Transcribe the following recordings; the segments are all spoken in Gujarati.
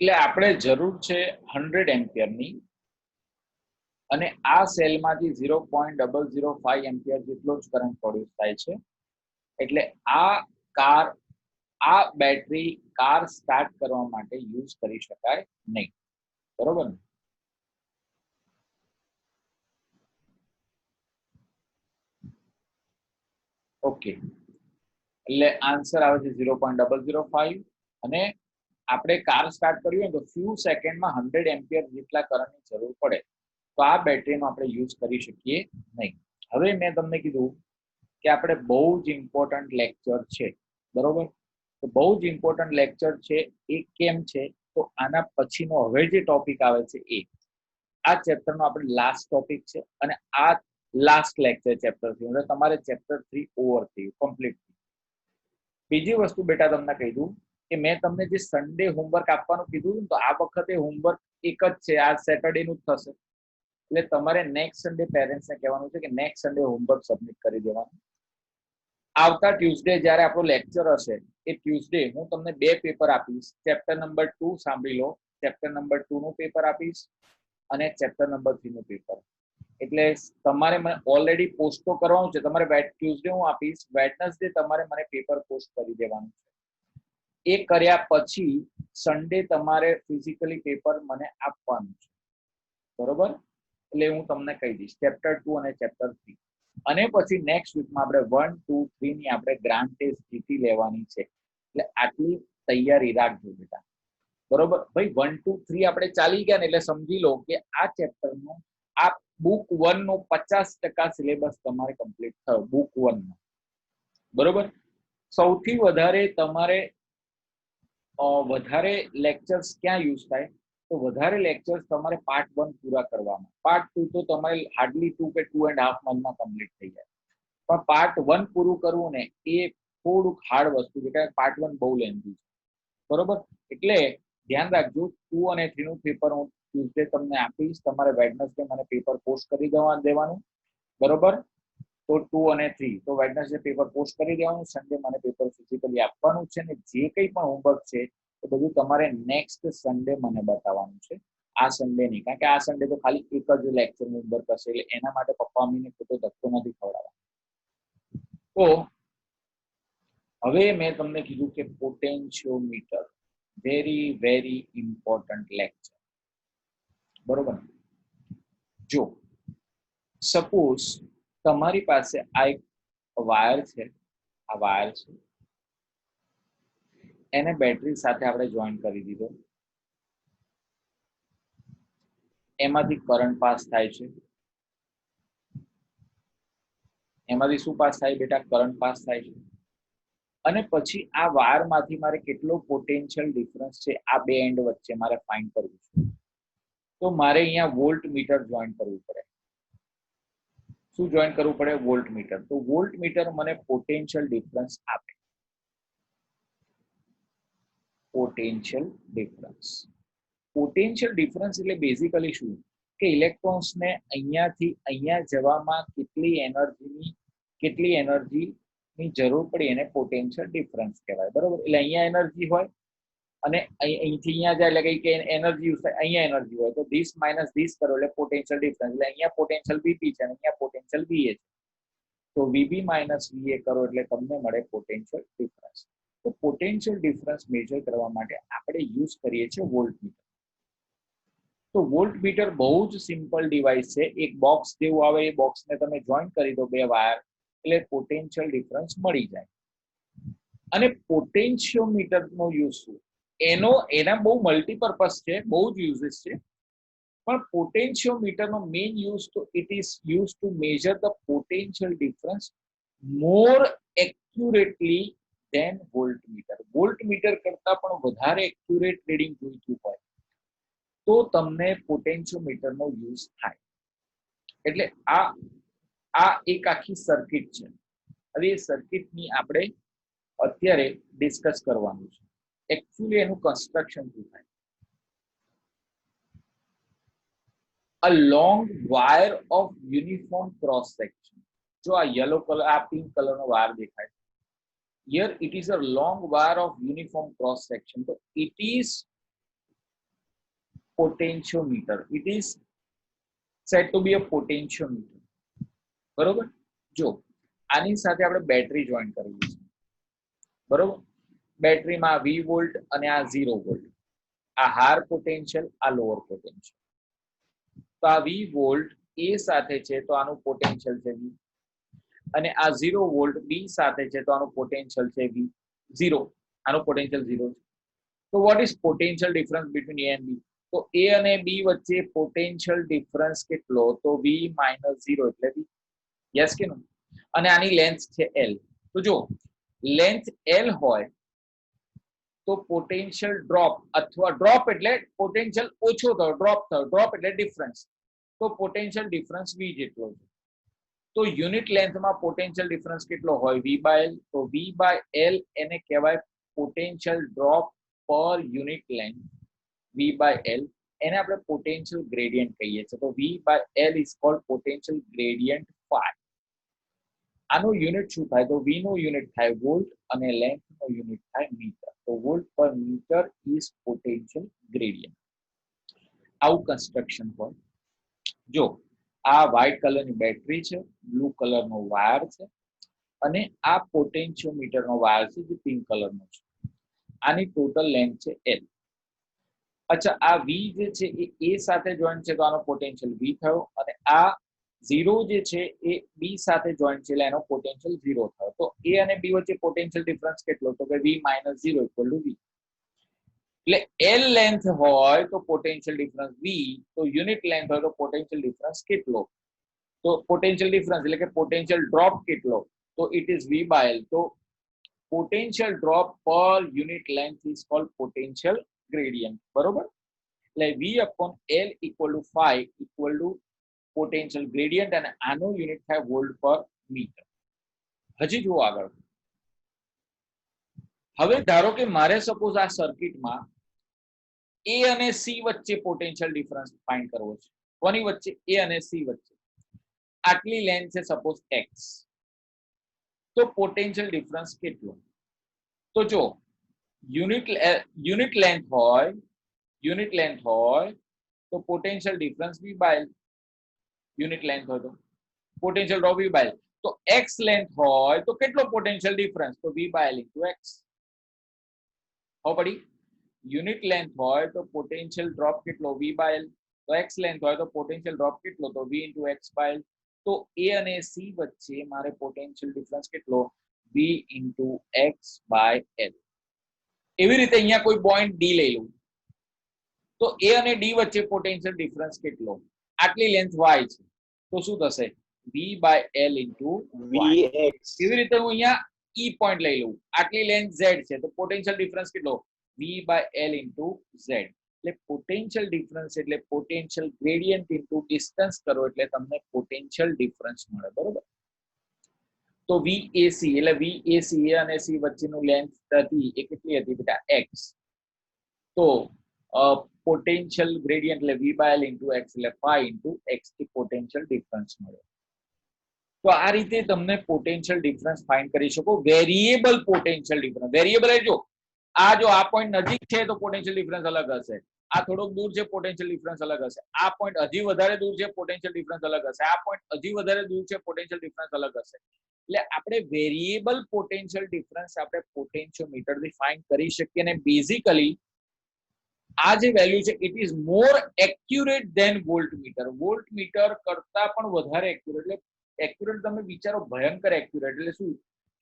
એટલે આપણે જરૂર છે 100 એમ્પિયરની અને આ સેલમાંથી 0.005 એમ્પિયર જેટલો જ કરંટ પ્રોડ્યુસ થાય છે. એટલે આ બેટરી કાર સ્ટાર્ટ કરવા માટે યુઝ કરી શકાય નહીં. બરોબર ને? ઓકે, એટલે આન્સર આવે છે 0.005 અને આપણે કાર સ્ટાર્ટ કર્યું તો ફ્યુ સેકન્ડમાં 100 એમ્પિયર જેટલા કરંટની જરૂર પડે, તો આ બેટરીનો આપણે યુઝ કરી શકીએ નહીં. હવે મેં તમને કીધું કે આપણે બહુ જ ઇમ્પોર્ટન્ટ લેક્ચર છે, બરોબર? તો બહુ જ ઇમ્પોર્ટન્ટ લેક્ચર છે. એ કેમ છે? તો આના પછીનો હવે જે ટોપિક આવે છે એ આ ચેપ્ટરનો આપણે લાસ્ટ ટોપિક છે અને આ લાસ્ટ લેક્ચર ચેપ્ટર થયું એટલે તમારે ચેપ્ટર 3 ઓવર થયું, કમ્પ્લીટ. બીજી વસ્તુ બેટા તમને કહી દઉં કે મેં તમને જે સન્ડે હોમવર્ક આપવાનું કીધું તો આ વખતે હોમવર્ક એક જ છે, આ સેટરડે નું જ થશે. એટલે તમારે નેક્સ્ટ સન્ડે પેરેન્ટ્સને કહેવાનું છે કે નેક્સ્ટ સન્ડે હોમવર્ક સબમિટ કરી દેવાનું. આવતા ટ્યુઝડે જ્યારે આપણો લેક્ચર હશે એ ટ્યુઝડે હું તમને 2 પેપર આપીશ. ચેપ્ટર નંબર 2 સાંભળી લો, ચેપ્ટર નંબર 2 નું પેપર આપીશ અને ચેપ્ટર નંબર 3 નું પેપર. એટલે તમારે મને ઓલરેડી પોસ્ટ તો કરવાનું છે. તમારે ટ્યુઝડે હું આપીશ, વેડનસડે તમારે મને પેપર પોસ્ટ કરી દેવાનું છે. એ કર્યા પછી સન્ડે તમારે ફિઝિકલી પેપર મને આપવાનું છે, બરોબર? એટલે હું તમને કહી દઈશ ચેપ્ટર 2 અને ચેપ્ટર 3. અને પછી નેક્સ્ટ વીકમાં આપણે 1, 2, 3 ની આપણે ગ્રાન્ડ ટેસ્ટ જીતી લેવાની છે. એટલે આટલી તૈયારી રાખજો બેટા, બરોબર? ભાઈ 1, 2, 3 આપણે ચાલી ગયા ને એટલે સમજી લો કે આ ચેપ્ટરનું આ બુક 1 નો 50% સિલેબસ તમારે કમ્પ્લીટ થયો બુક 1 નો, બરોબર? સૌથી વધારે તમારે વધારે લેક્ચર્સ ક્યાં યુઝ થાય? તો વધારે લેક્ચર્સ તમારે પાર્ટ 1 પૂરા કરવામાં. પાર્ટ 2 તો તમારે હાર્ડલી 2 કે 2.5 મંથમાં કમ્પ્લીટ થઈ જાય. પણ પાર્ટ 1 પૂરું કરવું ને એ થોડુંક હાર્ડ વસ્તુ છે, કારણ કે પાર્ટ 1 બહુ લેન્ધી છે, બરોબર? એટલે ધ્યાન રાખજો 2 અને 3 નું પેપર હું ટ્યુઝડે તમને આપીશ. તમારે વેડનસડે મને પેપર પોસ્ટ કરી દેવાનું, બરોબર? તો 2 અને 3 તો વેડનસડે પેપર પોસ્ટ કરી દેવાનું, સન્ડે મને પેપર ફિઝિકલી આપવાનું છે ને જે કંઈ પણ હોમવર્ક છે એ બધું તમારે નેક્સ્ટ સન્ડે મને બતાવવાનું છે, આ સન્ડે નહીં. કારણ કે આ સન્ડે તો ખાલી એક જ લેક્ચર હોમવર્ક હશે એટલે એના માટે પપ્પા મમ્મીને ખોટો ધક્કો નથી ખવડાવવાનો. તો હવે મેં તમને કીધું કે potentiometer very very important lecture, બરોબર? જો સપોઝ તમારી પાસે આ એક વાયર છે, આ વાયર છે, એને બેટરી સાથે આપણે જોઈન કરી દીધો. એમાંથી કરંટ પાસ થાય છે. એમાંથી શું પાસ થાય બેટા? કરંટ પાસ થાય છે. અને પછી આ વાયરમાંથી મારે કેટલો પોટેન્શિયલ ડિફરન્સ છે આ બે એન્ડ વચ્ચે મારે ફાઇન્ડ કરવું છે. તો મારે અહીંયા વોલ્ટ મીટર જોઈન કરવું પડે. શું જોઈન કરવું પડે? Voltmeter. તો વોલ્ટ મીટર મને પોટેન્શિયલ ડિફરન્સ આપે. Potential difference. પોટેન્શિયલ ડિફરન્સ એટલે બેઝિકલી શું કે ઇલેક્ટ્રોન્સને અહીંયાથી અહીંયા જવામાં કેટલી એનર્જીની જરૂર પડી એને પોટેન્શિયલ ડિફરન્સ કહેવાય, બરોબર? એટલે અહીંયા એનર્જી હોય અને અહીંથી અહીંયા જાય એટલે કે એનર્જી યુઝ થાય, અહીંયા એનર્જી હોય તો ધીસ માઇનસ ધીસ કરો એટલે પોટેન્શિયલ ડિફરન્સ. એટલે અહીંયા પોટેન્શિયલ વીપી છે અને અહીંયા પોટેન્શિયલ વીએ છે, તો વીબી માઇનસ વીએ કરો એટલે તમને મળે પોટેન્શિયલ ડિફરન્સ. તો પોટેન્શિયલ ડિફરન્સ મેજર કરવા માટે આપણે યુઝ કરીએ છીએ વોલ્ટમીટર. તો વોલ્ટમીટર બહુ જ સિમ્પલ ડિવાઇસ છે. એક બોક્સ જેવું આવે, એ બોક્સને તમે જોઈન કરી દો બે વાયર એટલે પોટેન્શિયલ ડિફરન્સ મળી જાય. અને પોટેન્શિયોમીટરનો યુઝ શું? એના બહુ મલ્ટીપર્પઝ છે, બહુ જ યુઝિસ છે. પણ પોટેન્શિયોમીટરનો મેઇન યુઝ તો it is use to measure the potential difference more accurately than voltmeter. Voltmeter કરતા પણ વધારે એક્યુરેટ રીડિંગ જોઈતું હોય તો તમને પોટેન્શિયોમીટરનો યુઝ થાય. એટલે આ એક આખી સર્કિટ છે. હવે એ સર્કિટની આપણે અત્યારે ડિસ્કસ કરવાનું છે. એકચ્યુઅલી એનું કન્સ્ટ્રક્શન શું થાય? a long wire of uniform cross section. જો આ યલો કલર, આ પિંક કલરનો વાયર દેખાય, here it is a long wire of uniform cross section. તો it is potentiometer. It is said to be a potentiometer. બરોબર. જો આની સાથે આપણે બેટરી જોઈન કરવી છે, બરોબર. બેટરીમાં V વોલ્ટ અને આ 0 વોલ્ટ, આ હાયર પોટેન્શિયલ, આ લોઅર પોટેન્શિયલ. તો આ V વોલ્ટ A સાથે છે તો આનું પોટેન્શિયલ છે V, અને આ 0 વોલ્ટ B સાથે છે તો આનું પોટેન્શિયલ છે V 0, આનું પોટેન્શિયલ 0 છે. તો what is potential difference between A and B? તો A અને B વચ્ચે પોટેન્શિયલ ડિફરન્સ કેટલો? તો V - 0 એટલે V. યસ કે નો? અને આની લેન્થ છે L. તો જો લેન્થ L હોય તો પોટેન્શિયલ ડ્રોપ, અથવા ડ્રોપ એટલે પોટેન્શિયલ ઓછો થયો, ડ્રોપ એટલે ડિફરન્સ, તો પોટેન્શિયલ ડિફરન્સ V જેટલો છે. તો યુનિટ લેન્થમાં પોટેન્શિયલ ડિફરન્સ કેટલો હોય? V/L. તો V/L એને કહેવાય પોટેન્શિયલ ડ્રોપ પર યુનિટ લેન્થ. V/L એને આપણે પોટેન્શિયલ ગ્રેડિયન્ટ કહીએ છીએ. તો V/L is called potential gradient phi. આનું યુનિટ શું થાય? તો V નું યુનિટ થાય વોલ્ટ અને લેન્થ નું યુનિટ થાય મીટર. તો વોલ્ટ પર મીટર ઇઝ પોટેન્શિયલ ગ્રેડિયન્ટ. આવું કન્સ્ટ્રક્શન હોય. જો આ વ્હાઇટ કલરની બેટરી છે, બ્લુ કલરનો વાયર છે, અને આ પોટેન્શિયોમીટરનો વાયર છે જે પિંક કલરનો છે. આની ટોટલ લેન્થ છે L. અચ્છા, આ V જે છે એ A સાથે જોઈન્ટ છે તો આનો પોટેન્શિયલ V થયો, અને આ 0 જે છે એ B સાથે જોઈન્ટ છે એટલે એનો પોટેન્શિયલ 0 થયો. તો A અને B વચ્ચે પોટેન્શિયલ ડિફરન્સ કેટલો? તો કે V - 0 = V. એટલે L લેન્થ હોય તો પોટેન્શિયલ ડિફરન્સ V, તો યુનિટ લેન્થ હોય તો પોટેન્શિયલ ડિફરન્સ કેટલો? તો પોટેન્શિયલ ડિફરન્સ એટલે કે પોટેન્શિયલ ડ્રોપ કેટલો? તો ઇટ ઇઝ V/L. તો પોટેન્શિયલ ડ્રોપ પર unit length is called potential gradient. બરોબર. એટલે V/L = phi = પોટેન્શિયલ ગ્રેડિયન્ટ, અને આનો યુનિટ થાય વોલ્ટ પર મીટર. હજી જુઓ આગળ. હવે ધારો કે મારે સપોઝ આ સર્કિટમાં A અને C વચ્ચે પોટેન્શિયલ ડિફરન્સ ફાઇન્ડ કરવો છે. કોની વચ્ચે? A અને C વચ્ચે. આટલી લેન્થ છે સપોઝ x. તો પોટેન્શિયલ ડિફરન્સ કેટલો? તો જો યુનિટ લેન્થ હોય તો potential difference V/L. Unit length હોય તો પોટેન્શિયલ ડ્રોપ V/L. તો x લેન્થ હોય તો કેટલો પોટેન્શિયલ ડિફરન્સ? તો V/L * x. હવે પડી. યુનિટ લેન્થ હોય તો પોટેન્શિયલ ડ્રોપ કેટલો? V/L. તો x લેન્થ હોય તો પોટેન્શિયલ ડ્રોપ કેટલો? તો V * x/L. તો A અને C વચ્ચે મારે પોટેન્શિયલ ડિફરન્સ કેટલો? V * x/L. એવી રીતે અહીંયા કોઈ પોઈન્ટ D લઈ લઉં તો A અને D વચ્ચે પોટેન્શિયલ ડિફરન્સ કેટલો? આટલી લેન્થ y છે તો શું થશે? V/L * Vx. એવી રીતે હું અહીંયા E પોઈન્ટ લઈ લઉં, આટલી લેન્થ z છે તો પોટેન્શિયલ ડિફરન્સ કેટલો? V/L * z. એટલે પોટેન્શિયલ ડિફરન્સ એટલે પોટેન્શિયલ ગ્રેડિયન્ટ ઇન્ટુ ડિસ્ટન્સ કરો એટલે તમને પોટેન્શિયલ ડિફરન્સ મળે. બરોબર. તો VAC એટલે VAC A અને C વચ્ચેનું લેન્થ હતી એ કેટલી હતી બેટા? x. તો પોટેન્શિયલ ગ્રેડિયન્ટ એટલે V/L * x એટલે phi * x થી પોટેન્શિયલ ડિફરન્સ મળે. તો આ રીતે તમને પોટેન્શિયલ ડિફરન્સ ફાઇન્ડ કરી શકો. Variable potential difference. વેરિયેબલ એટલે જો આ પોઈન્ટ નજીક છે તો પોટેન્શિયલ ડિફરન્સ અલગ હશે, આ થોડોક દૂર છે પોટેન્શિયલ ડિફરન્સ અલગ હશે, આ પોઈન્ટ હજી વધારે દૂર છે પોટેન્શિયલ ડિફરન્સ અલગ હશે, આ પોઈન્ટ હજી વધારે દૂર છે પોટેન્શિયલ ડિફરન્સ અલગ હશે. એટલે આપણે વેરિયેબલ પોટેન્શિયલ ડિફરન્સ આપણે પોટેન્શિયોમીટર થી ફાઇન્ડ કરી શકીએ. અને બેઝિકલી આ જે વેલ્યુ છે it is more accurate than voltmeter. Voltmeter કરતા પણ વધારે એક્યુરેટ. એટલે એક્યુરેટ તમે વિચારો, ભયંકર એક્યુરેટ. એટલે શું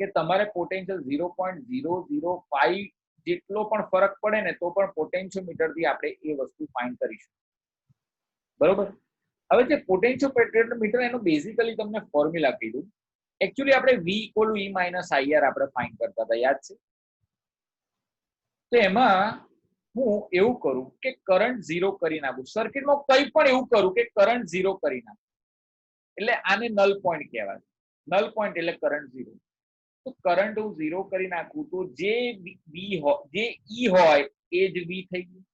કે તમારે પોટેન્શિયલ 0.005 જેટલો પણ ફરક પડે ને તો પણ પોટેન્શિયોમીટર થી આપણે એ વસ્તુ ફાઇન્ડ કરીશું. બરોબર. હવે જે પોટેન્શિયોમીટર એનો બેઝિકલી તમને ફોર્મ્યુલા કીધું. એકચ્યુઅલી આપણે V = E - IR આપણે ફાઇન્ડ કરતા હતા, યાદ છે? તો એમાં હું એવું કરું કે કરંટ 0 કરી નાખું. સર્કિટમાં કંઈ પણ એવું કરું કે કરંટ 0 કરી નાખું એટલે આને નલ પોઈન્ટ કહેવાય. નલ પોઈન્ટ એટલે કરંટ 0. તો કરંટ હું 0 કરી નાખું તો જે E હોય એ જ V થઈ ગયું.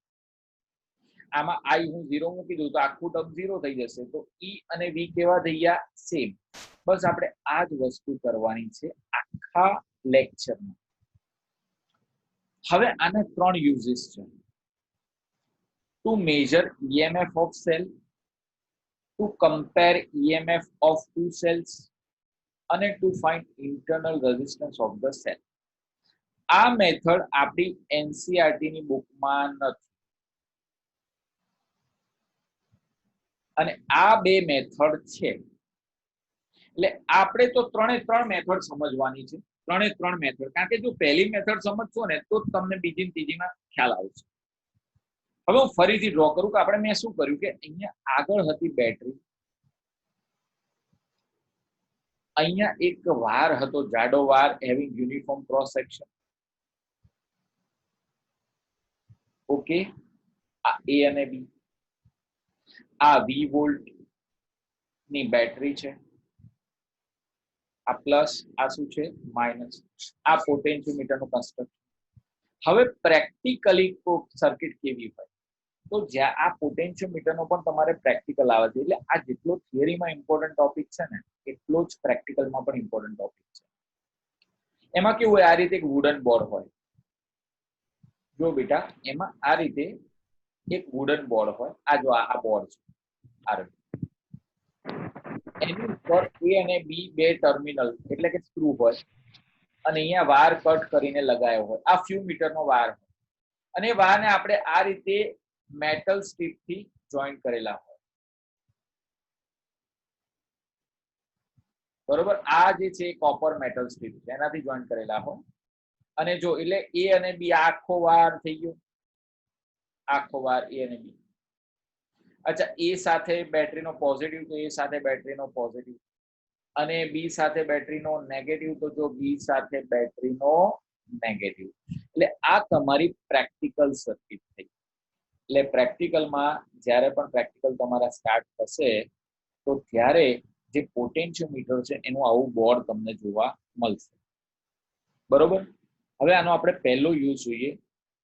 આમાં I હું 0 મૂકી દઉં તો આખું ટર્મ 0 થઈ જશે. તો E અને V કેવા થઈ ગયા? સેમ. બસ આપણે આ જ વસ્તુ કરવાની છે આખા લેક્ચરમાં. હવે આના 3 યુઝિસ છે. to measure EMF of cell, to compare EMF of two cells, અને to find internal resistance of the cell. આ મેથડ આપણી એનસીઆરટી ની બુકમાં નથી, અને આ બે મેથડ છે. એટલે આપણે તો ત્રણે ત્રણ મેથડ સમજવાની છે, ત્રણે ત્રણ મેથડ, કારણ કે જો પહેલી મેથડ સમજશો ને તો તમને બીજી ત્રીજીમાં ખ્યાલ આવશે. હવે હું ફરીથી ડ્રો કરું કે આપણે મેં શું કર્યું કે અહીંયા આગળ હતી બેટરી, અહીંયા એક વાર હતો, જાડો વાર, having uniform cross section. Okay, આ એ અને બી, આ 20 વોલ્ટ ની બેટરી છે, આ પ્લસ, આ શું છે માઇનસ, આ પોટેન્શિયોમીટર નું કન્સ્ટ્રક્શન. હવે પ્રેક્ટિકલી સર્કિટ કેવી હોય તો જ્યાં આ પોટેન્શિયોમીટર નો પણ તમારે પ્રેક્ટિકલ આવે છે. એટલે આ જેટલો થિયરીમાં ઇમ્પોર્ટન્ટ ટોપિક છે ને એટલો જ પ્રેક્ટિકલમાં પણ ઇમ્પોર્ટન્ટ ટોપિક છે. એમાં કેવું હોય, આ રીતે એક વુડન બોર્ડ હોય. જો બેટા એમાં આ રીતે એક વુડન બોર્ડ હોય, આ જો આ બોર્ડ છે, આ રીતે એની ઉપર એ અને બી બે ટર્મિનલ એટલે કે સ્ક્રૂ હોય, અને અહીંયા વાર કટ કરીને લગાવ્યો હોય. આ ફ્યુ મીટર નો વાર હોય, અને વારને આપણે આ રીતે મેટલ સ્ટ્રીપ થી જોઈન્ટ કરેલા હોય. બરોબર, આ જે છે કોપર મેટલ સ્ટ્રીપ છે એનાથી જોઈન્ટ કરેલા હોય. અને જો એટલે એ અને બી આખો વાર થઈ ગયો, આખો વાર એ અને બી. અચ્છા, એ સાથે બેટરીનો પોઝિટિવ તો એ સાથે બેટરીનો પોઝિટિવ, અને બી સાથે બેટરીનો નેગેટિવ તો જો બી સાથે બેટરીનો નેગેટિવ. એટલે આ તમારી પ્રેક્ટિકલ સર્કિટ થઈ. એટલે પ્રેક્ટિકલમાં જ્યારે પણ પ્રેક્ટિકલ તમારા સ્ટાર્ટ થશે તો ત્યારે જે પોટેન્શિયોમીટર છે એનું આવું બોર્ડ તમને જોવા મળશે. બરોબર, હવે આનો આપણે પહેલો યુઝ જોઈએ,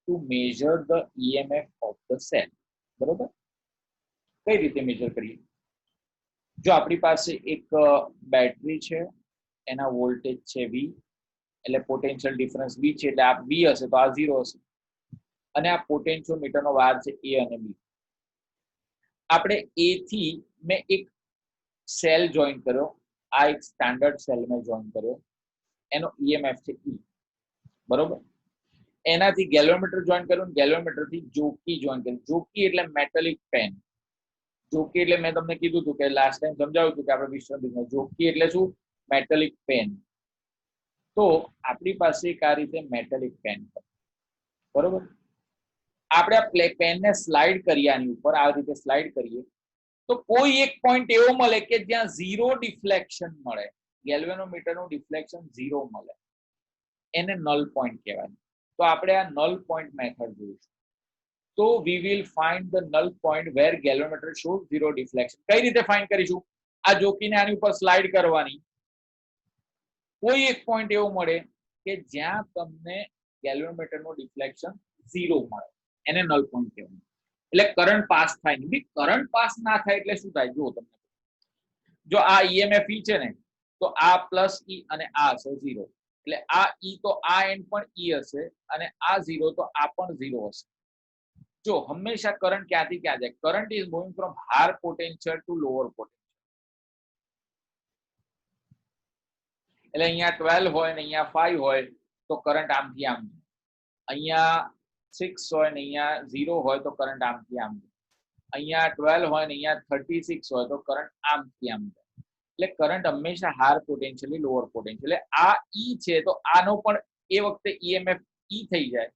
to measure the EMF of the cell. બરોબર, કઈ રીતે મેજર કરીએ? જો આપણી પાસે એક બેટરી છે, એના વોલ્ટેજ છે V, એટલે પોટેન્શિયલ ડિફરન્સ V છે, એટલે આ V હશે તો આ 0 હશે. અને આ પોટેન્શિયોમીટરનો વાર છે A અને B. આપણે A થી મેં એક સેલ જોઈન કર્યો, આ એક સ્ટાન્ડર્ડ સેલ મેં જોઈન કર્યો, એનો EMF છે E. બરોબર, એનાથી ગેલ્વેનોમીટર જોઈન કર્યું, ગેલ્વેનોમીટર થી જોકી જોઈન કર્યું. જોકી એટલે મેટાલિક પેન. જોકી એટલે મેં તમને કીધું હતું કે લાસ્ટ ટાઈમ સમજાવ્યું હતું કે આપણે વિશ્વમાં જોકી એટલે શું, મેટાલિક પેન. તો આપણી પાસે એક આ રીતે મેટાલિક પેન, બરોબર, આપણે આ પેનને સ્લાઇડ કરીએ, આની ઉપર આ રીતે સ્લાઇડ કરીએ તો કોઈ એક પોઈન્ટ એવો મળે કે જ્યાં 0 ડિફ્લેક્શન મળે, ગેલ્વેનોમીટરનું ડિફ્લેક્શન 0 મળે, એને નલ પોઈન્ટ કહેવાય. તો આપણે આ નલ પોઈન્ટ મેથડ જોઈશું. તો we will find the null point where galvanometer shows 0 deflection. કઈ રીતે ફાઇન્ડ કરીશું? આ જોકીને આની ઉપર સ્લાઇડ કરવાની, કોઈ એક પોઈન્ટ એવો મળે કે જ્યાં તમને ગેલ્વેનોમીટરનું ડિફ્લેક્શન 0 મળે, એને નલ પોઈન્ટ કહેવાય. એટલે કરંટ પાસ થાય નહીં. કરંટ પાસ ના થાય એટલે શું થાય? જો તમને, જો આ EMF E છે ને, તો આ પ્લસ E અને આ હશે 0. એટલે આ E તો આ એન્ડ પણ E હશે, અને આ 0 તો આ પણ 0 હશે. જો હંમેશા કરંટ ક્યાંથી ક્યાં જાય? Current is moving from higher potential to lower potential. એટલે અહીંયા 12 હોય ને અહીંયા 5 હોય તો કરંટ આમથી આમ જાય. અહીંયા 6 હોય ને અહીંયા 0 હોય તો કરંટ આમથી આમ જાય. અહીંયા 12 હોય ને અહીંયા 36 હોય તો કરંટ આમથી આમ જાય. એટલે કરંટ હંમેશા હાયર પોટેન્શિયલી લોઅર પોટેન્શિયલ. એટલે આ E છે તો આનો પણ એ વખતે EMF E થઈ જાય,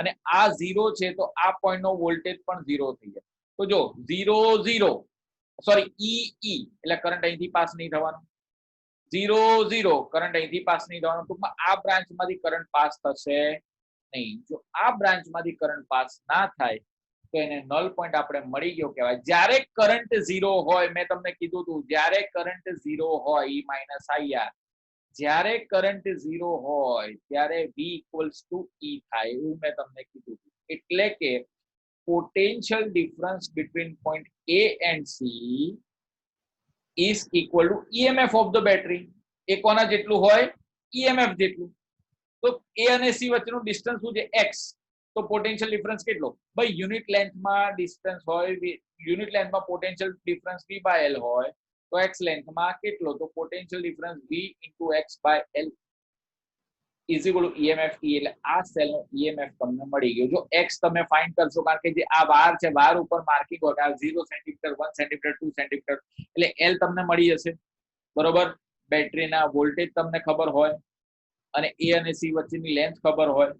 અને આ 0 છે તો આ પોઈન્ટ નો વોલ્ટેજ પણ 0 થઈ જાય. તો જો 0 0 સોરી E E એટલે કરંટ અહીંથી પાસ નહીં થવાનો, 0 0 કરંટ અહીંથી પાસ નહીં થવાનો. ટૂંકમાં આ બ્રાન્ચમાંથી કરંટ પાસ થશે નહીં. જો આ બ્રાન્ચમાંથી કરંટ પાસ ના થાય તો એને નલ પોઈન્ટ આપણે મળી ગયો કહેવાય. જ્યારે કરંટ 0 હોય, મેં તમને કીધું હતું, જ્યારે કરંટ 0 હોય E માઇનસ IR, જ્યારે કરંટ 0 હોય ત્યારે V ઇક્વલ્સ ટુ E થાય, એવું મેં તમને કીધું હતું. એટલે કે potential difference between point A and C is equal to EMF of the battery. એ કોના જેટલું હોય? EMF જેટલું. તો A અને C વચ્ચેનું ડિસ્ટન્સ શું છે? X. તો પોટેન્શિયલ ડિફરન્સ કેટલો ભાઈ યુનિટ લેન્થમાં ડિસ્ટન્સ હોય યુનિટ લેન્થમાં potential difference v by l હોય તો x લેન્થમાં કેટલો તો potential difference v * x by l is equal to EMF E એટલે આ સેલનો EMF તમને મળી ગયો જો x તમે ફાઇન્ડ કરશો કારણ કે જે આ વાર છે વાર ઉપર માર્કિંગ હોય આ 0 સેન્ટીમીટર 1 સેન્ટીમીટર 2 સેન્ટીમીટર એટલે l તમને મળી જશે બરોબર બેટરીના વોલ્ટેજ તમને ખબર હોય અને a અને c વચ્ચેની લેન્થ ખબર હોય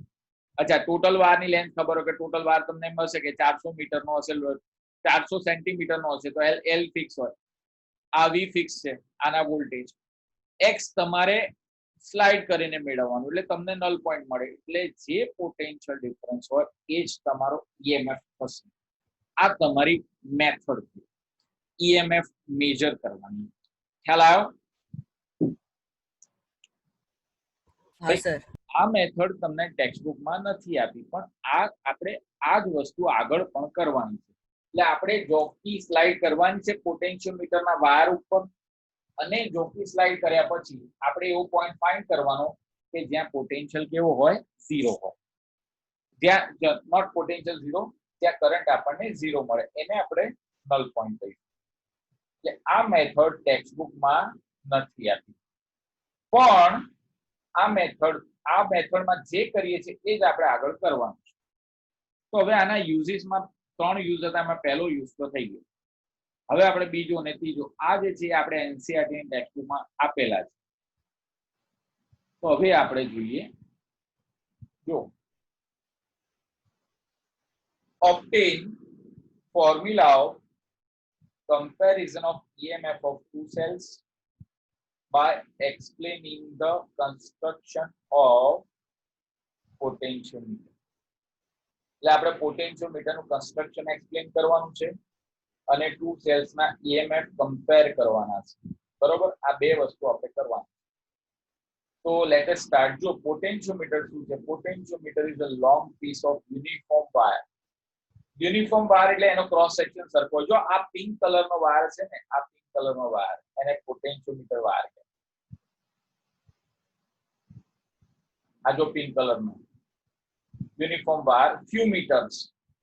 અચ્છા ટોટલ વારની લેન્થ ખબર હોય કે ટોટલ વાર તમને મળશે કે 400 મીટરનો હશે 400 સેન્ટીમીટરનો હશે તો l ફિક્સ હોય આ v ફિક્સ છે આના વોલ્ટેજ x તમારે સ્લાઇડ કરીને મેળવવાનું એટલે તમને નલ પોઈન્ટ મળે એટલે જે પોટેન્શિયલ ડિફરન્સ હોય એ જ તમારો EMF થશે આ તમારી મેથડ છે EMF મેજર કરવાની ખ્યાલ આવ્યો હા સર આ મેથડ તમને ટેક્સ્ટબુકમાં નથી આપી પણ આપણે આ જ વસ્તુ આગળ પણ કરવાની છે એટલે આપણે જોકી સ્લાઇડ કરવાની છે પોટેન્શિયોમીટરના વાયર ઉપર અને જોકી સ્લાઇડ કર્યા પછી આપણે એવો પોઈન્ટ ફાઇન્ડ કરવાનો કે જ્યાં પોટેન્શિયલ કેવો હોય 0 હોય જ્યાં નોટ પોટેન્શિયલ 0 ત્યાં કરંટ આપણને 0 મળે એને આપણે નલ પોઈન્ટ કહીએ એટલે આ મેથડ ટેક્સ્ટબુકમાં નથી આપી પણ આ મેથડમાં જે કરીએ છીએ એ જ આપણે આગળ કરવાનું છે તો હવે આના યુઝીસમાં 3 યુઝ હતા એમાં પહેલો યુઝ તો થઈ ગયો હવે આપણે બીજો અને ત્રીજો આ જે છે આપણે NCERT ની ટેક્સ્ટબુકમાં આપેલા છે તો હવે આપણે જોઈએ જો obtain formula of comparison of EMF of two cells by explaining the construction of potentiometer એટલે આપણે પોટેન્શિયોમીટર નું કન્સ્ટ્રક્શન એક્સપ્લેન કરવાનું છે અને ટુ સેલ્સ ના EMF કમ્પેર કરવાના છે બરોબર આ બે વસ્તુ આપણે કરવાની તો લેટ અસ સ્ટાર્ટ જો પોટેન્શિયોમીટર શું છે potentiometer is a long piece of uniform wire એટલે એનો ક્રોસ સેક્શન સરખો જો આ પિંક કલર નો વાયર છે ને આ પિંક કલર નો વાયર એને પોટેન્શિયોમીટર વાયર કહે આ જો પિંક કલર નો યુનિફોર્મ વાયર ફ્યુ મીટર્સ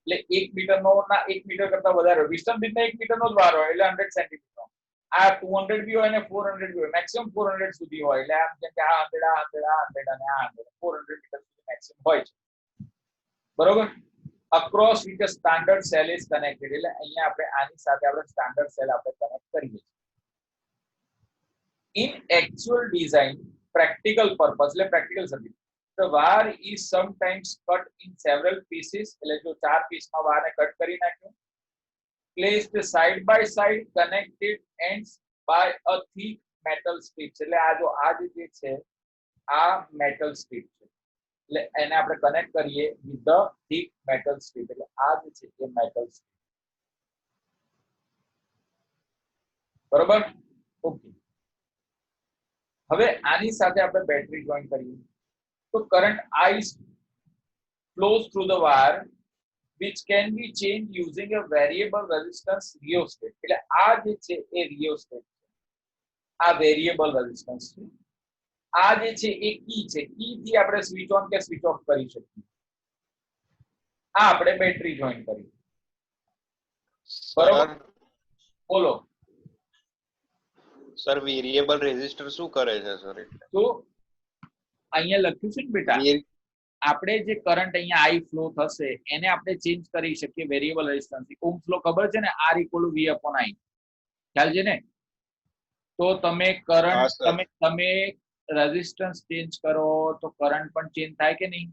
એટલે 1 મીટર નો ના 1 મીટર કરતા વધારે વિસ્તન બીટના 1 મીટર નો જ વાયર હોય એટલે 100 સેન્ટીમીટર આ 200 બી હોય ને 400 બી હોય મેક્સિમમ 400 સુધી હોય એટલે આમ જેમ કે આ 100 આ 100 અને આ 100 400 મીટર સુધી મેક્સિમમ હોય છે બરોબર across which a standard cell is connected એટલે અહીંયા આપણે આની સાથે આપણે સ્ટાન્ડર્ડ સેલ આપણે કનેક્ટ કરીએ in actual design practical purpose એટલે practical circuit the wire is sometimes cut in several pieces એટલે જો 4 પીસમાં વાયરને કટ કરી નાખ્યો placed side by side connected ends by a thick metal strips એટલે આ જો આ જે છે આ metal strip છે એટલે એને આપણે કનેક્ટ કરીએ with the thick metal strip એટલે આ જે છે એ metal strip બરોબર ઓકે હવે આની સાથે આપણે બેટરી જોઈન કરીએ તો current I flows through the wire which can be changed using a variable resistance rheostat એટલે આ જે છે એ rheostat છે આ variable resistance છે આ જે છે એ કી છે કી થી આપણે સ્વિચ ઓન કે સ્વિચ ઓફ કરી શકીએ આ આપણે બેટરી જોઈન કરી બરોબર બોલો સર વેરિએબલ રેઝિસ્ટર શું કરે છે સર તો અહીંયા લખ્યું છે ને બેટા આપણે જે કરંટ અહીંયા I ફ્લો થશે એને આપણે ચેન્જ કરી શકીએ વેરિએબલ રેઝિસ્ટન્સ થી ઓહ્મ લો ખબર છે ને R = V/I ખ્યાલ છે ને તો તમે કરંટ તમે રેઝિસ્ટન્સ ચેન્જ કરો તો કરંટ પણ ચેન્જ થાય કે નહીં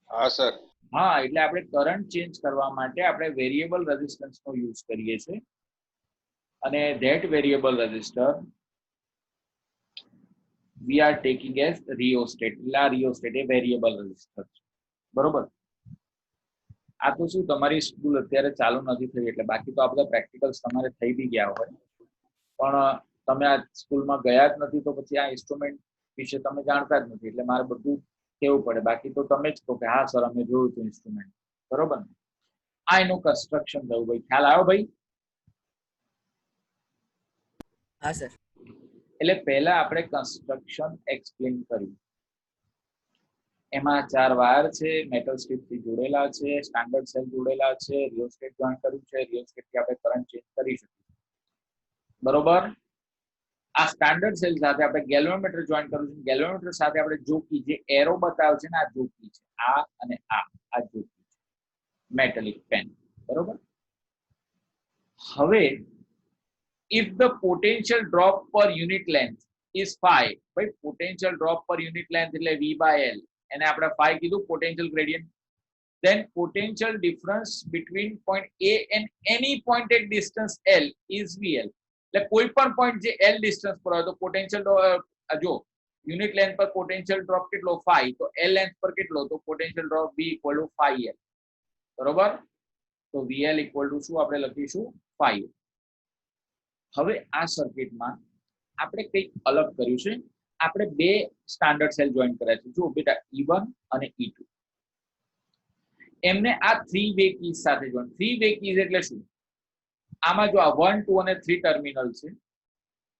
હા સર હા એટલે આપણે કરંટ ચેન્જ કરવા માટે આપણે વેરિએબલ રેઝિસ્ટન્સ નો યુઝ કરીએ છીએ અને that variable resistor we are taking as rheostat એટલે rheostat એ variable resistor છે બરોબર આ તો શું તમારી સ્કૂલ અત્યારે ચાલુ નથી થઈ એટલે બાકી તો આ બધા પ્રેક્ટિકલ્સ તમારે થઈ બી ગયા હોય પણ તમે આ સ્કૂલમાં ગયા જ નથી તો પછી આ ઇન્સ્ટ્રુમેન્ટ વિશે તમે જાણતા જ નથી એટલે મારે બધું કહેવું પડે બાકી તો તમે જ કહો કે હા સર અમે જોયું હતું ઇન્સ્ટ્રુમેન્ટ બરોબર ને આ એનું કન્સ્ટ્રક્શન થયું ભાઈ ખ્યાલ આવ્યો ભાઈ હા સર એટલે પહેલા આપણે કન્સ્ટ્રક્શન એક્સપ્લેન કર્યું એમાં 4 વાયર છે, મેટલ સ્ટ્રીપ થી જોડેલા છે, સ્ટાન્ડર્ડ સેલ જોડેલા છે, રિયોસ્ટેટ જોઈન કર્યું છે, રિયોસ્ટેટ થી આપણે કરંટ ચેન્જ કરી શકીએ. બરોબર. આ સ્ટાન્ડર્ડ સેલ સાથે આપણે ગેલ્વેનોમીટર જોઈન કર્યું છે, ગેલ્વેનોમીટર સાથે આપણે જોકી જે એરો બતાવ્યો છે ને આ જોકી છે, આ અને આ જોકી છે, મેટાલિક પેન. બરોબર. હવે if the potential drop per unit length is phi, ભાઈ potential drop per unit length એટલે v by l, એને આપણે phi કીધું potential gradient, then potential difference between point a and any point at distance l is vl. એટલે કોઈ પણ point જે l distance પર હોય તો potential જો unit length પર potential drop કેટલો phi, તો l length પર કેટલો, તો potential drop v equal to phi l. બરોબર. તો vl equal to શું આપણે લખીશું phi. હવે આ સર્કિટમાં આપણે કંઈક અલગ કર્યું છે. આપણે બે સ્ટાન્ડર્ડ સેલ જોઈન કર્યા છે. જો બેટા E1 અને E2 એમને આ 3 વે કીઝ સાથે જોઈન. 3 વે કીઝ એટલે શું? આમાં જો આ 1 2 અને 3 ટર્મિનલ છે.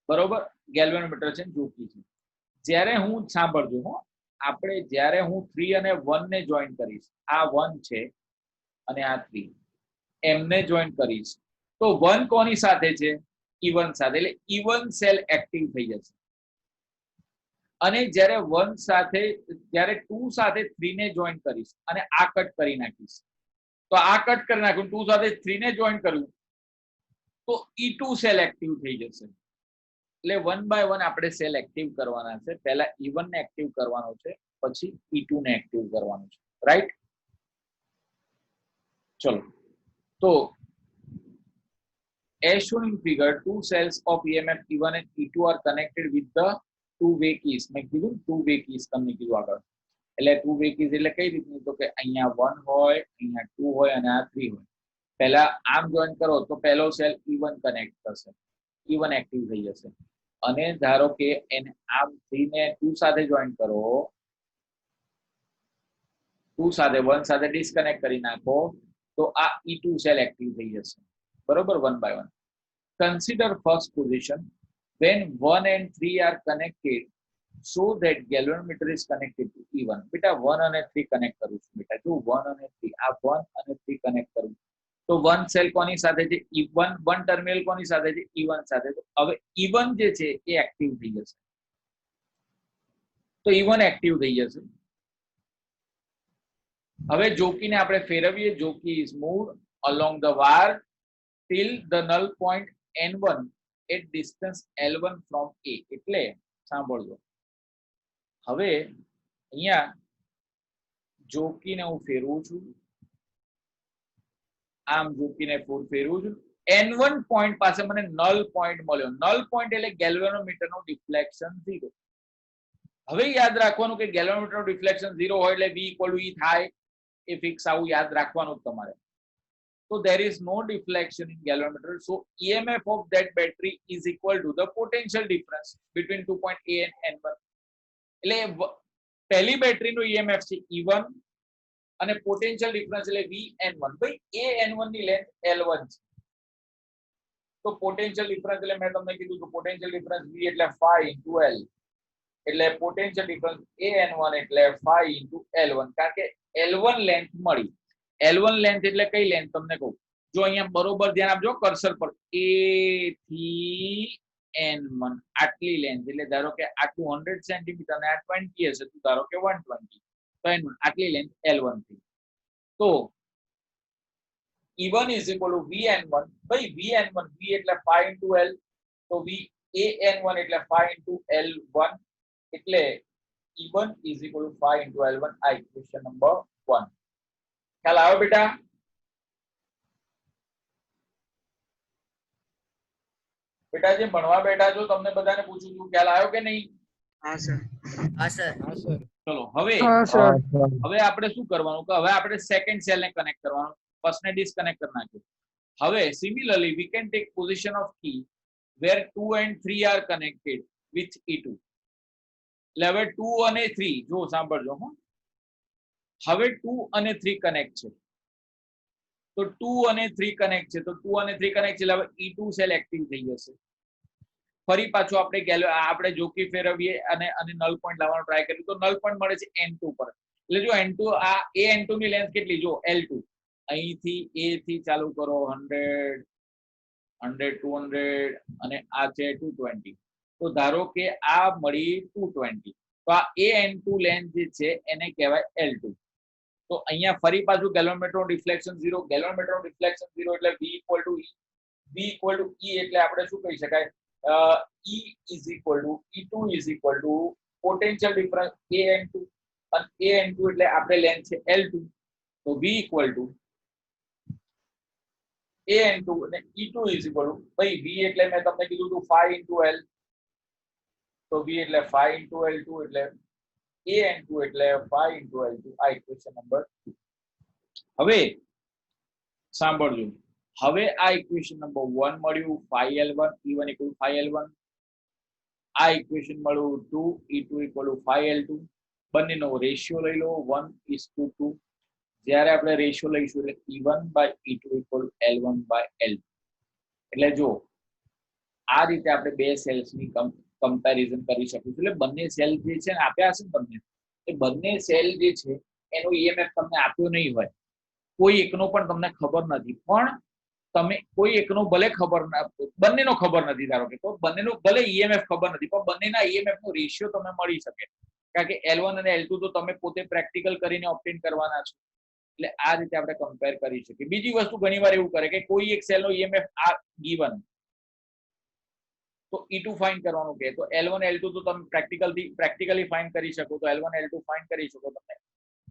બરોબર. ગેલ્વેનોમીટર છે, જોકી છે. જ્યારે હું સાંભળજો હો, આપણે જ્યારે હું 3 અને 1 ને જોઈન કરીશ, આ 1 છે અને આ 3 એમને જોઈન કરીશ, તો 1 કોની સાથે છે? E1 સાથે. એટલે E1 સેલ એક્ટિવ થઈ જશે. અને જ્યારે 1 સાથે, જ્યારે 2 સાથે 3 ને જોઈન કરીશ અને આ કટ કરી નાખીશ, તો આ કટ કરી નાખું, 2 સાથે 3 ને જોઈન કર્યું, તો E2 સેલ એક્ટિવ થઈ જશે. એટલે 1 બાય 1 આપણે સેલ એક્ટિવ કરવાના છે. પહેલા E1 ને એક્ટિવ કરવાનો છે, પછી E2 ને એક્ટિવ કરવાનું છે. રાઈટ? ચલો. તો as shown in figure, 2 cells of EMF E1 and E2 are connected with the two-way keys. મેં કીધું two-way keys તમને કીધું આગળ. એટલે two-way keys એટલે કઈ રીતની? તો કે અહીંયા 1 હોય, અહીંયા 2 હોય અને આ 3 હોય. પહેલા આમ જોઈન કરો તો પહેલો સેલ E1 કનેક્ટ થશે, E1 એક્ટિવ થઈ જશે. અને ધારો કે એને આમ 3 ને 2 સાથે જોઈન કરો, 2 સાથે 1 સાથે ડિસ્કનેક્ટ કરી નાખો, તો આ E2 સેલ એક્ટિવ થઈ જશે. બરોબર. 1 by 1. Consider first position when 1 and 3 are connected so that galvanometer is connected to E1. બેટા 1 અને 3 કનેક્ટ કરું છું. બેટા જો 1 અને 3, આ 1 અને 3 કનેક્ટ કરું, તો 1 સેલ કોની સાથે છે? E1. 1 ટર્મિનલ કોની સાથે છે? E1 સાથે. તો હવે E1 જે છે એ એક્ટિવ થઈ જશે. તો E1 એક્ટિવ થઈ જશે. હવે જોકીને આપણે ફેરવીએ. Jockey is moved along the wire till the null point N1 at distance L1 from A. એટલે સાંભળજો, હવે અહીંયા જોકીને હું ફેરવું છું, આમ જોકીને ફેરવું છું. N1 પોઈન્ટ પાસે મને નલ પોઈન્ટ મળ્યો. નલ પોઈન્ટ એટલે ગેલ્વેનોમીટરનું ડિફ્લેક્શન 0. હવે યાદ રાખવાનું કે ગેલ્વેનોમીટરનું ડિફ્લેક્શન 0 હોય એટલે V equal to E થાય. એ ફિક્સ આવું યાદ રાખવાનું તમારે. So there is no deflection in galvanometer. So EMF of that battery is equal to the potential difference between 2 point A and N1. એટલે પહેલી બેટરીનો EMF છે E1 અને પોટેન્શિયલ ડિફરન્સ એટલે VN1. ભાઈ A N1 ની લેન્થ L1 છે. તો પોટેન્શિયલ ડિફરન્સ એટલે મેં તમને કીધું કે પોટેન્શિયલ ડિફરન્સ V એટલે phi into L. એટલે પોટેન્શિયલ ડિફરન્સ AN1 એટલે phi into L1. કારણ કે L1 લેન્થ મળી. L1 લેન્થ એટલે કઈ લેન્થ તમને કહું. જો અહીંયા બરોબર ધ્યાન આપજો કર્સર પર. A થી N1 આટલી લેન્થ, એટલે ધારો કે આ 200 સેન્ટીમીટર અને આ 20 હશે, તો ધારો કે 120, તો N1 આટલી લેન્થ L1 થી. તો E1 is equal to VN1. ભાઈ VN1, V એટલે phi into L, તો V AN1 એટલે phi into L1, એટલે E1 is equal to phi into L1. આ ઇક્વેશન નંબર 1. ખ્યાલ આવ્યો બેટા? બેટા જે ભણવા બેઠા છો તમને બધાને પૂછું છું, ખ્યાલ આવ્યો કે નહીં? હા સર. હા સર. ચલો હવે આપણે શું કરવાનું કે હવે આપણે સેકન્ડ સેલ ને કનેક્ટ કરવાનું, ફર્સ્ટ ને ડિસ્કનેક્ટ કરી નાખ્યું. હવે similarly we can take position of key where 2 and 3 are connected with E2. એટલે હવે 2 અને 3 જો સાંભળજો હો, હવે 2 અને 3 કનેક્ટ છે, તો 2 અને 3 કનેક્ટ છે, તો 2 અને 3 કનેક્ટ છે એટલે હવે E2 સેલ એક્ટિવ થઈ જશે. ફરી પાછું આપણે જોકી ફેરવીએ અને નલ પોઈન્ટ લાવવાનો ટ્રાય કરીએ, તો નલ પોઈન્ટ મળે છે N2 પર. એટલે જો n2 આ a n2 ની લેન્થ કેટલી જો L2 અહીંથી a થી ચાલુ કરો 100 100 200 અને આ છે 220 તો ધારો કે આ મળી 220 તો આ a n2 લેન્થ જે છે એને કહેવાય L2 તો અહીંયા ફરી પાછું ગેલોમેટ્રોન રિફ્લેક્શન 0 ગેલોમેટ્રોન રિફ્લેક્શન 0 એટલે v equal to e એટલે આપણે શું કહી શકાય e is equal to e2 is equal to potential difference a n2 અને a n2 એટલે આપણે લેન્થ છે L2 તો v equal to a n2 અને e2 is equal to ભાઈ v એટલે મેં તમને કીધું હતું 5 into l તો v એટલે 5 into l2 એટલે a n2 એટલે 5 into l2 આ ઇક્વેશન નંબર 2 હવે સાંભળજો હવે આ ઇક્વેશન નંબર 1 મળ્યું 5l1 e1 equal to 5l1 આ ઇક્વેશન મળ્યું 2 e2 equal to 5l2 બંનેનો રેશિયો લઈ લો 1:2 જ્યારે આપણે રેશિયો લઈશું એટલે e1 by e2 equal to l1 by l2 એટલે જો આ રીતે આપણે બે સેલ્સની કમ્પેરિઝન કરી શકીશું એટલે બંને સેલ જે છે ને આપ્યા હશે ને તમને એ બંને સેલ જે છે એનો ઈએમએફ તમને આપ્યો નહીં હોય કોઈ એકનો પણ તમને ખબર નથી પણ તમે કોઈ એકનો ભલે ખબર ના બંનેનો ખબર નથી ધારો કે તો બંનેનો ભલે ઈએમએફ ખબર નથી પણ બંનેના ઈએમએફ નો રેશિયો તમને મળી શકે કારણ કે L1 અને L2 તો તમે પોતે પ્રેક્ટિકલ કરીને ઓબ્ટેન કરવાના છો એટલે આ રીતે આપણે કમ્પેર કરી શકીએ બીજી વસ્તુ ઘણીવાર એવું કરે કે કોઈ એક સેલનો ઈએમએફ આ ગીવન તો E2 ફાઇન્ડ કરવાનું કહે તો L1 L2 તો તમે પ્રેક્ટિકલી ફાઇન્ડ કરી શકો તો L1 L2 ફાઇન્ડ કરી શકો તમને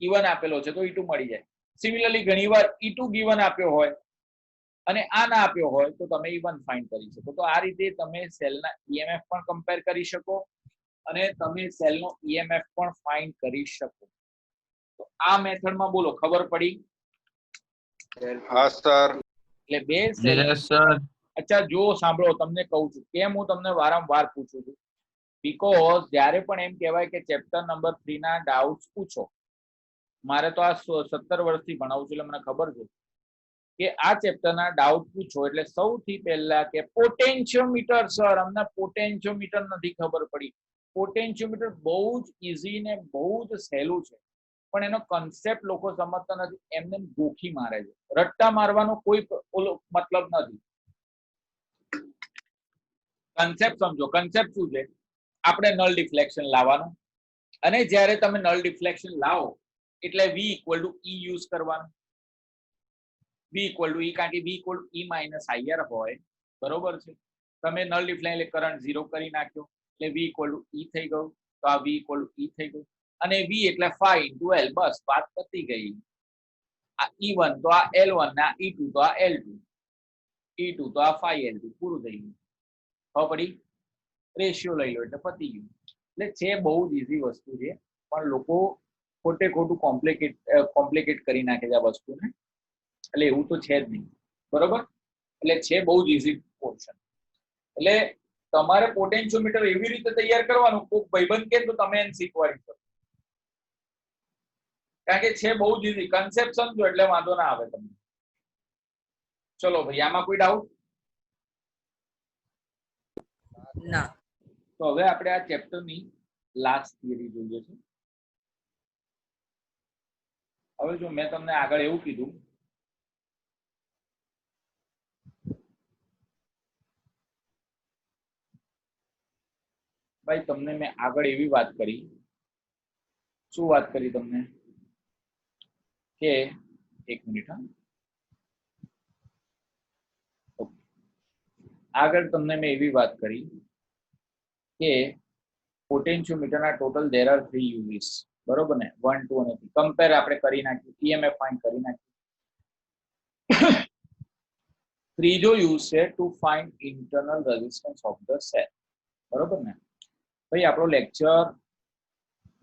E1 આપેલો છે તો E2 મળી જાય સિમિલરલી ઘણીવાર E2 ગીવન આપ્યો હોય અને આ ના આપ્યો હોય તો તમે E1 ફાઇન્ડ કરી શકો તો આ રીતે તમે સેલના ઈએમએફ પણ કમ્પેર કરી શકો અને તમે સેલનો ઈએમએફ પણ ફાઇન્ડ કરી શકો તો આ મેથડમાં બોલો ખબર પડી હા સર એટલે બે સેલ અચ્છા જો સાંભળો તમને કહું છું કેમ હું તમને વારંવાર પૂછું છું બીકોઝ જ્યારે પણ એમ કહેવાય કે ચેપ્ટર નંબર 3 ના ડાઉટ્સ પૂછો મારે તો આ 17 વર્ષથી ભણાવું છું એટલે મને ખબર છે કે આ ચેપ્ટરના ડાઉટ પૂછો એટલે સૌથી પહેલા કે પોટેન્શિયોમીટર સર અમને પોટેન્શિયોમીટર નથી ખબર પડી પોટેન્શિયોમીટર બહુ જ ઈઝી ને બહુ જ સહેલું છે પણ એનો કન્સેપ્ટ લોકો સમજતા નથી એમને ગોખી મારે છે રટ્ટા મારવાનો કોઈ મતલબ નથી કન્સેપ્ટ સમજો કન્સેપ્ટ શું છે આપણે નલ ડિફ્લેક્શન લાવવાનું અને જ્યારે તમે નલ ડિફ્લેક્શન લાવો એટલે v equal to e use કરવાનું v equal to e કારણ કે v equal to e minus ir હોય બરોબર છે તમે નલ ડિફ્લેક્શન એટલે કરંટ 0 કરી નાખ્યો એટલે v equal to e થઈ ગયું તો આ v equal to e થઈ ગયું અને v એટલે 5 into l બસ વાત પતી ગઈ આ e1 તો આ l1 ને આ e2 તો આ l2 e2 તો આ 5l2 પૂરું થઈ ગયું હવે પડી રેશિયો લઈ લો એટલે પતી ગયું એટલે છે બહુ જ ઈઝી વસ્તુ છે પણ લોકો ખોટે ખોટું કોમ્પ્લિકેટ કરી નાખે છે આ વસ્તુને એટલે એવું તો છે જ નહીં બરોબર એટલે છે બહુ જ ઈઝી પોર્શન એટલે તમારે પોટેન્શિયોમીટર એવી રીતે તૈયાર કરવાનું કોઈક ભાઈબંધ કે તો તમે એને શીખવાડી શકો કારણ કે છે બહુ જ ઈઝી કન્સેપ્ટ સમજો એટલે વાંધો ના આવે તમને ચલો ભાઈ આમાં કોઈ ડાઉટ ના તો હવે આપણે આ ચેપ્ટરની લાસ્ટ થિયરી જોઈએ છે હવે જો મેં તમને આગળ એવું કીધું ભાઈ તમને મેં આગળ એવી વાત કરી શું વાત કરી તમને કે એક મિનિટ હા આગળ તમને મેં એવી વાત કરી કે પોટેન્શિયોમીટરના ટોટલ ધેર આર 3 યુઝિસ બરોબર ને 1 2 અને 3 કમ્પેર આપણે કરી નાખ્યું ઈએમએફ ફાઇન્ડ કરી નાખ્યું ત્રીજો યુઝ છે to find internal resistance of the cell બરોબર ને ભાઈ આપણો લેક્ચર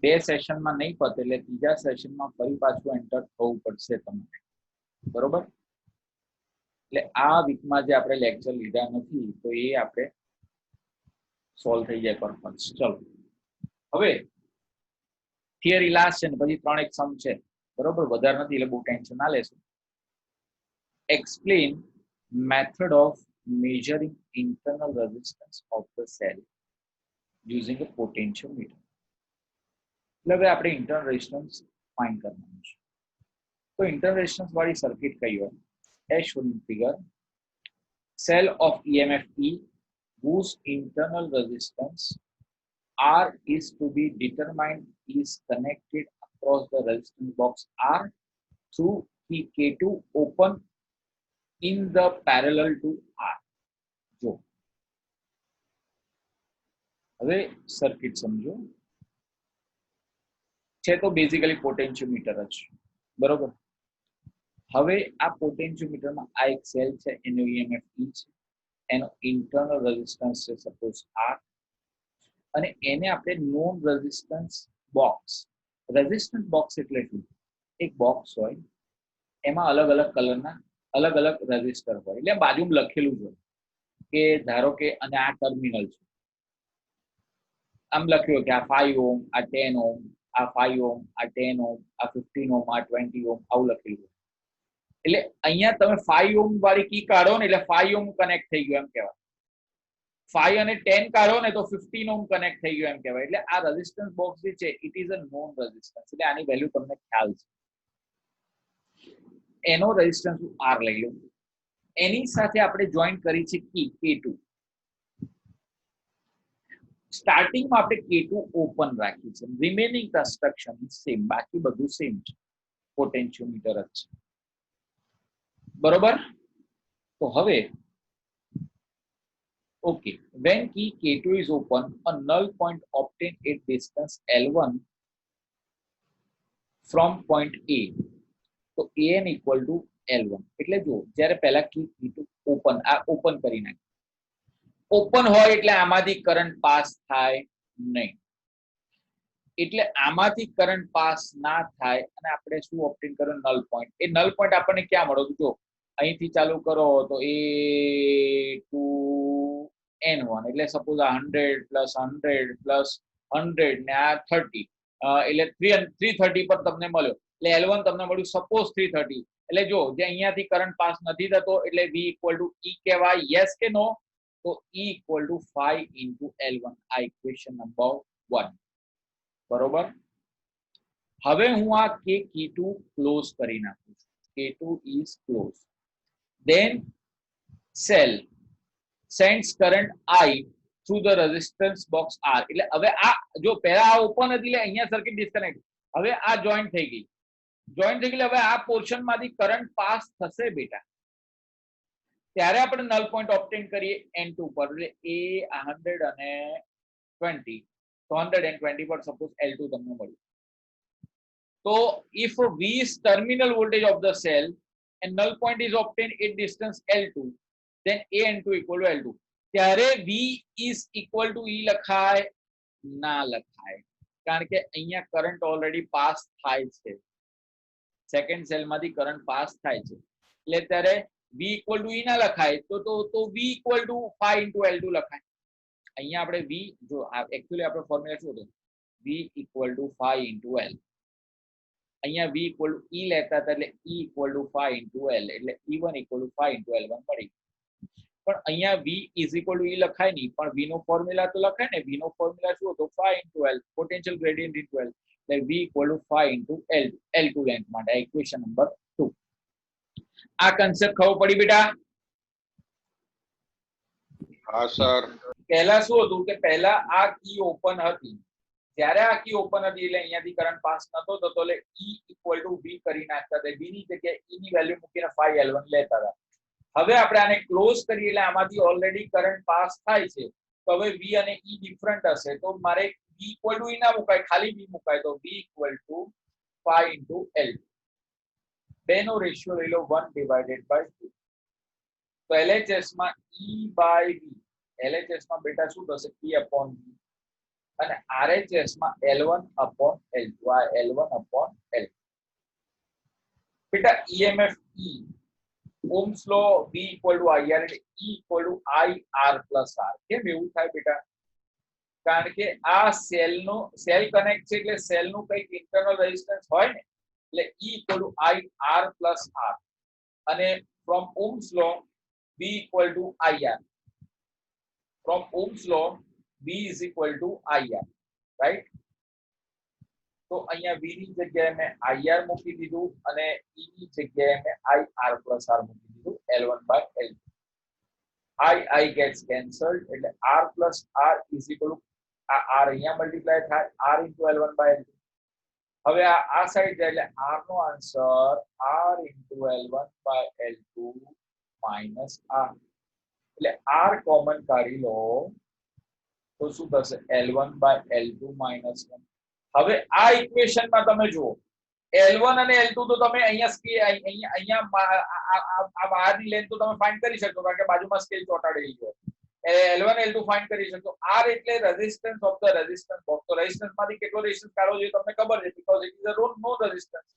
2 સેશનમાં નહીં પતે એટલે ત્રીજા સેશનમાં ફરી પાછું એન્ટર થવું પડશે તમને બરોબર એટલે આ વીકમાં જે આપણે લેક્ચર લીધા નથી તો એ આપણે સોલ્વ થઈ જાય પરફેક્ટ ચલો હવે થિયરી લાસ્ટ છે ને પછી 3 એક સમ છે બરોબર વધારે નથી એટલે બહુ ટેન્શન ના લેશો explain method of measuring internal resistance of the cell using a potentiometer એટલે હવે આપણે ઇન્ટરનલ રેઝિસ્ટન્સ ફાઇન્ડ કરવાનું છે. તો ઇન્ટરનલ રેઝિસ્ટન્સ વાળી સર્કિટ કઈ હોય? As shown in figure, cell of EMF E whose internal resistance R is to be determined is connected across the resistance box R through key K2 open in the parallel to R. જો હવે સર્કિટ સમજો છે તો બેઝિકલી પોટેન્શિયોમીટર જ, બરોબર. હવે આ પોટેન્શિયોમીટરમાં આ એક સેલ છે, એનો EMF E છે, એનો ઇન્ટરનલ રેઝિસ્ટન્સ છે સપોઝ R, અને એને આપણે non resistance box. Resistance box એટલે શું? એક બોક્સ હોય, એમાં અલગ અલગ કલરના અલગ અલગ રેઝિસ્ટર હોય, એટલે બાજુમાં લખેલું હોય કે ધારો કે અને આ ટર્મિનલ છે, આમ લખ્યું કે આ 5 ઓહ્મ, આ 10 ઓહ્મ, આ 5 ઓહ્મ, આ 10 ઓહ્મ, આ 15 ઓહ્મ, આ 20 ઓહ્મ, આવું લખેલું હોય. એટલે અહીંયા તમે 5 ઓહ્મ વાળી કી કાઢો ને એટલે 5 ઓહ્મ કનેક્ટ થઈ ગયું એમ કહેવાય. 5 અને 10 કાઢો ને તો 15 ઓહ્મ કનેક્ટ થઈ ગયું એમ કહેવાય. એટલે આ રેઝિસ્ટન્સ બોક્સ જે છે it is a non resistance, એટલે આની વેલ્યુ તમને ખ્યાલ છે. એનો રેઝિસ્ટન્સ R લઈ લો, એની સાથે આપણે જોઈન્ટ કરી છે કી K2. સ્ટાર્ટિંગમાં આપણે K2 ઓપન રાખી છે, રિમેનિંગ કન્સ્ટ્રક્શન ઇઝ સેમ, બાકી બધું સેમ છે, પોટેન્શિયોમીટર જ છે, બરોબર. તો હવે okay, when key K2 is open, a null point obtained at distance L1 from point A. તો An equal to L1. એટલે જો જ્યારે પહેલા કી K2 ઓપન, આ ઓપન કરી નાખે, ઓપન હોય એટલે આમાંથી કરંટ પાસ થાય નહીં, એટલે આમાંથી કરંટ પાસ ના થાય અને આપણે શું ઓબ્ટેન કરો? Null point. એ નલ પોઈન્ટ આપણને ક્યાં મળે? જો અહીંથી ચાલુ કરો તો A2 N1, એટલે સપોઝ આ 100 પ્લસ 100 પ્લસ 100 ને આ 30, એટલે 330 પર તમને મળ્યો, એટલે L1 તમને મળ્યું સપોઝ 330. એટલે જો જે અહીંયાથી કરંટ પાસ નથી થતો એટલે V ઇક્વલ ટુ E કહેવાય, યસ કે નો? તો E equal to 5 into L1, આ ઇક્વેશન નંબર 1, બરોબર. હવે હું આ K2 ક્લોઝ કરી નાખું છું, K2 is closed. Then cell sends current I through the resistance box R. એટલે હવે આ જો પહેલા આ ઓપન હતી એટલે અહીંયા સર્કિટ ડિસ્કનેક્ટ, હવે આ જોઈન્ટ થઈ ગઈ, હવે આ પોર્શન માંથી કરંટ પાસ થશે બેટા, ત્યારે આપણે નલ પોઈન્ટ ઓબ્ટેન કરીએ N2 પર, એટલે A 100 અને 20, તો 120 પર સપોઝ L2 તમને મળ્યું. તો if V is terminal voltage of the cell and null point is obtained at distance L2, then An2 equal to L2. ત્યારે V is equal to E લખાય? ના લખાય, કારણ કે અહીંયા કરંટ ઓલરેડી પાસ થાય છે, સેકન્ડ સેલ માંથી કરંટ પાસ થાય છે, એટલે ત્યારે V equal to E ના લખાય, તો V equal to 5 into L2 લખાય. અહીંયા આપણે V, જો એકચ્યુઅલી આપણે ફોર્મ્યુલા શું હતું? V equal to 5 into L. અહીંયા V equal to E લેતા હતા એટલે E equal to 5 into L, એટલે E1 equal to 5 into L1 મળી. પણ અહીંયા V is equal to E લખાય નહીં, પણ V નો ફોર્મ્યુલા તો લખાય ને. V નો ફોર્મ્યુલા શું હતો? 5 into L, potential gradient into L, એટલે V equal to 5 into L2 length માટે, આ ઇક્વેશન નંબર 2. આ કન્સેપ્ટ ખબર પડી બેટા? હા સર. પહેલા શું હતું કે પહેલા આ કી ઓપન હતી, જ્યારે આ કી ઓપન હતી એટલે અહીંયાથી કરંટ પાસ નતો થતો, એટલે E equal to V કરી નાખતા હતા, V ની જગ્યાએ E ની વેલ્યુ મૂકીને 5L1 લેતા હતા. હવે આપણે આને ક્લોઝ કરીએ એટલે આમાંથી ઓલરેડી કરંટ પાસ થાય છે, તો હવે V અને E ડિફરન્ટ હશે, તો મારે V equal to E ના મુકાય, ખાલી V મુકાય, તો V equal to 5 into L2. બેનો રેશિયો લઈ લો 1/2. તો LHS માં E by V, LHS માં બેટા શું થશે? P upon V, અને RHS માં L1 upon L2, આ L1 upon L2. બેટા EMF E, Ohm's law, V equal to IR, એટલે E equal to IR plus R. કેમ એવું થાય બેટા? કારણ કે આ સેલ કનેક્ટ છે એટલે સેલનું કંઈક ઇન્ટરનલ રેઝિસ્ટન્સ હોય ને, એટલે E equal to IR plus R, અને from Ohm's law V equal to IR. From Ohm's law V is equal to IR, right? તો અહીંયા v ની જગ્યાએ મેં ir મૂકી દીધું અને e ની જગ્યાએ મેં ir plus r મૂકી દીધું L1 by L2. I gets cancelled એટલે r plus r is equal to આ r અહીંયા મલ્ટીપ્લાય થાય r into L1 by L2. હવે આ સાઈડ જાય એટલે r નો answer r into L1 by L2 minus r. એટલે r કોમન કાઢી લો તો શું થશે L1 by L2 minus 1. હવે આ ઇક્વેશનમાં તમે જુઓ L1 અને L2 તો તમે અહીંયા આ બહારની લેન્થ તો તમે ફાઇન્ડ કરી શકો કારણ કે બાજુમાં સ્કેલ ચોંટાડેલી છે. L1 L2 ફાઇન્ડ કરી શકો. R એટલે resistance of the resistance box. તો રેઝિસ્ટન્સમાંથી કેટલો રેઝિસ્ટન્સ કાઢવો જોઈએ તમને ખબર છે because it is a known resistance.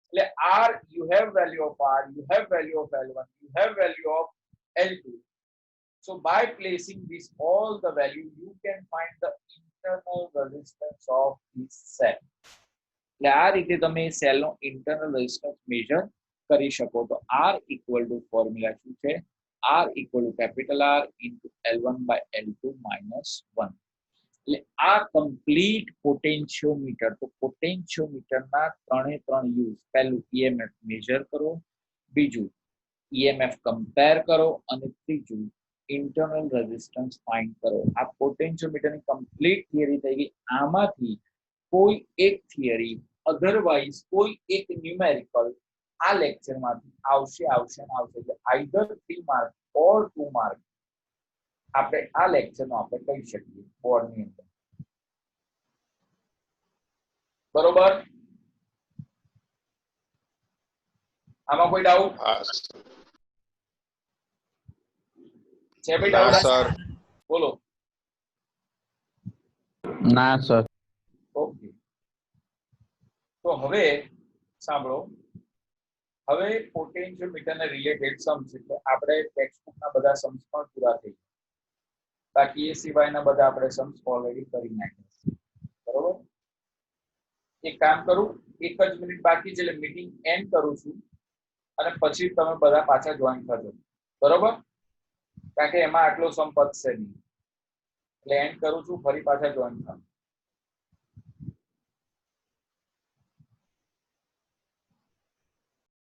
એટલે R you have value of R, you have value of L1, you have value of L2. So by placing this all the value you can find the internal resistance of this cell. એટલે આ રીતે તમે સેલનો ઇન્ટરનલ રેઝિસ્ટન્સ મેજર કરી શકો. તો R equal to ફોર્મ્યુલા શું છે R equal to capital R into L1 by L2 minus 1. એટલે આ કમ્પ્લીટ પોટેન્શિયોમીટર. તો પોટેન્શિયોમીટરના ત્રણે ત્રણ યુઝ. પહેલું EMF મેજર કરો, બીજું EMF કમ્પેર કરો અને ત્રીજું ઇન્ટરનલ રેઝિસ્ટન્સ ફાઇન્ડ કરો. આ પોટેન્શિયોમીટરની કમ્પ્લીટ થિયરી થઈ ગઈ. આમાંથી કોઈ એક થિયરી અધરવાઇઝ કોઈ એક ન્યુમેરિકલ આ લેક્ચરમાંથી આવશે એટલે આઈધર 3 માર્ક ઓર 2 માર્ક આપણે આ લેક્ચરનો આપણે કહી શકીએ બોર્ડની અંદર. બરોબર? આમાં કોઈ ડાઉટ છે? ભાઈ ડાઉટ સર બોલો. ના સર. ઓકે, તો હવે સાંભળો. હવે પોટેન્શિયોમીટરને રિલેટેડ સમ્સ એટલે આપણે ટેક્સ્ટબુકના બધા સમ્સ પણ પૂરા થઈ ગયા. બાકી એ સિવાયના બધા આપણે સમ્સ ઓલરેડી કરી નાખ્યા. બરોબર? એક કામ કરું, 1 જ મિનિટ બાકી છે એટલે મીટિંગ એન્ડ કરું છું અને પછી તમે બધા પાછા જોઈન થજો. બરોબર? કારણ કે એમાં આટલો સમ પતશે નહીં એટલે એન્ડ કરું છું, ફરી પાછા જોઈન થાવ.